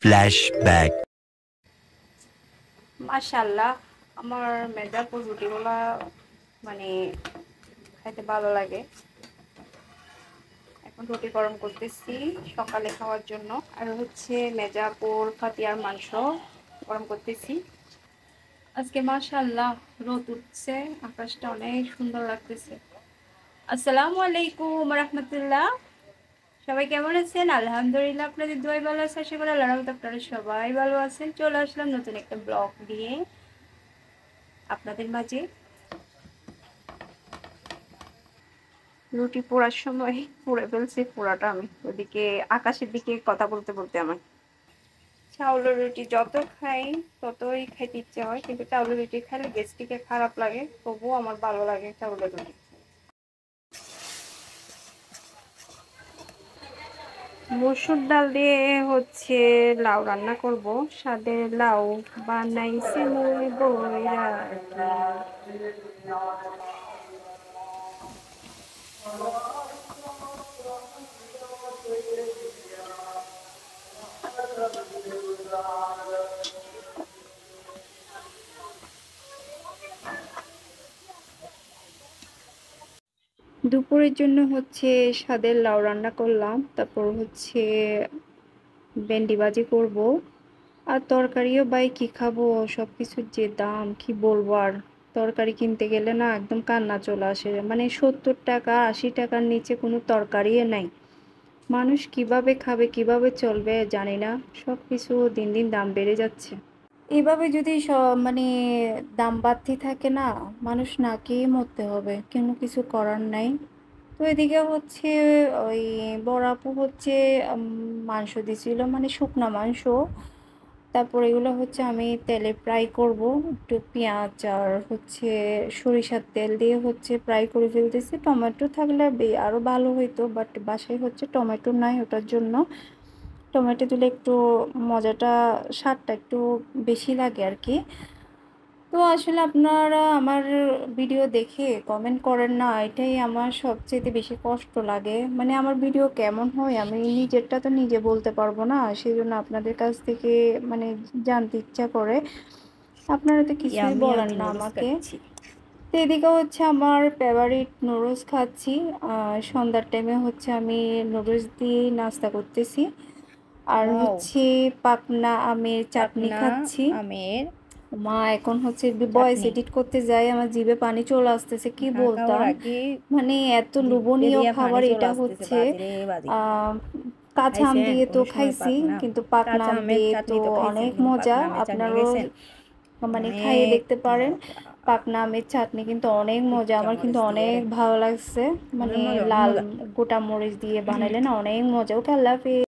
Flashback. মাশাআল্লাহ, আমার মেজাপুর রুটিগুলা মানে খাইতে ভালো লাগে। এখন রুটি গরম করতেছি সকালে খাওয়ার জন্য, আর হচ্ছে মেজাপুর ফাতিয়ার মাংস গরম করতেছি। আজকে মাশাআল্লাহ রোদ উঠছে, আকাশটা অনেক সুন্দর লাগতেছে। আসসালামু আলাইকুম রাহমাতুল্লাহ। সবাই কেমন আছেন? আলহামদুলিল্লাহ, আপনাদের দোয়ায় ভালো আছে। আশা করি আল্লাহর রহমতে আপনারা সবাই ভালো আছেন। চলে আসলাম নতুন একটা ব্লগ নিয়ে আপনাদের মাঝে। রুটি পোড়ার সময় পুড়ে ফেলছি পুরাটা আমি, ওদিকে আকাশের দিকে কথা বলতে বলতে আমার চাউলের রুটি যত খাই ততই খাইতে ইচ্ছে হয়, কিন্তু চাউলের রুটি খাইলে গ্যাস্ট্রিকে খারাপ লাগে, তবুও আমার ভালো লাগে চাউলের রুটি। মসুর ডাল দিয়ে হচ্ছে লাউ রান্না করব, স্বাদের লাউ বানাইছি মুই বইরা। দুপুরের জন্য হচ্ছে স্বাদের লাউ রান্না করলাম, তারপর হচ্ছে ভেন্ডি ভাজি করব, আর তরকারিও বাই কি খাবো, সবকিছুর যে দাম কি বলবো। আর তরকারি কিনতে গেলে না একদম কান্না চলে আসে, মানে 70 টাকা 80 টাকার নিচে কোনো তরকারি নাই। মানুষ কিভাবে খাবে কিভাবে চলবে জানি না, সব কিছু দিন দিন দাম বেড়ে যাচ্ছে। এভাবে যদি মানে দাম বাড়তে থাকে না, মানুষ না খেয়ে মরতে হবে, কোনো কিছু করার নাই। তো এদিকে হচ্ছে ওই বড় আপু হচ্ছে মাংস দিছিল, মানে শুকনা মাংস। তারপর এগুলো হচ্ছে আমি তেলে ফ্রাই করব, একটু পেঁয়াজ আর হচ্ছে সরিষার তেল দিয়ে হচ্ছে ফ্রাই করে ফেলতেছি। টমেটো থাকলে আরও ভালো হইতো, বাট বাসায় হচ্ছে টমেটো নাই, ওটার জন্য টমেটো দিলে একটু মজাটা স্বাদটা একটু বেশি লাগে আর কি। তো আসলে আপনারা আমার ভিডিও দেখে কমেন্ট করেন না, এটাই আমার সবচেয়ে বেশি কষ্ট লাগে। মানে আমার ভিডিও কেমন হয় আমি নিজেরটা তো নিজে বলতে পারবো না, সেই জন্য আপনাদের কাছ থেকে মানে জানতে ইচ্ছা করে। আপনারা তো কিছুই আমি বলেন না নুডলস আমাকে। খাচ্ছি। তো এদিকে হচ্ছে আমার ফেভারিট নুডলস খাচ্ছি। সন্ধ্যার টাইমে হচ্ছে আমি নুডলস দিয়ে নাস্তা করতেছি। আর ওয়াও, হচ্ছে পাকনা আমের চাটনি পাকনা খাচ্ছি। আমের মা এখন হচ্ছে ভয়েস চাটনি। এডিট করতে যাই, আমার জিভে পানি চলে আসতেছে, কি না খাওয়ার বলতাম। আগে মানে এত জিভে লোভনীয় দিয়া পানি খাবার চলে এটা আসতেছে, হচ্ছে। বাজি রে বাজি। আহ কাঁচা আম খাইছেন দিয়ে তো কোনো সময় খাইছি, পাকনা আম? কিন্তু পাকনা কাঁচা আম আমের দিয়ে তো চাটনি তো খাইছেন, অনেক কিন্তু মজা। পাকনা আমের চাটনি আপনারও খাইছেন? মানে খাইয়ে অনেক দেখতে পারেন। মজা, পাকনা আমের চাটনি কিন্তু অনেক মজা, টিক্কা আমার কিন্তু মরিচ দিয়ে অনেক রে। ভালো লাগছে। মানে অনেক মজা, অনেক লাল মজা। গোটা মরিচ দিয়ে বানাইলে না অনেক মজা। ওকে, আল্লাহ হাফেজ।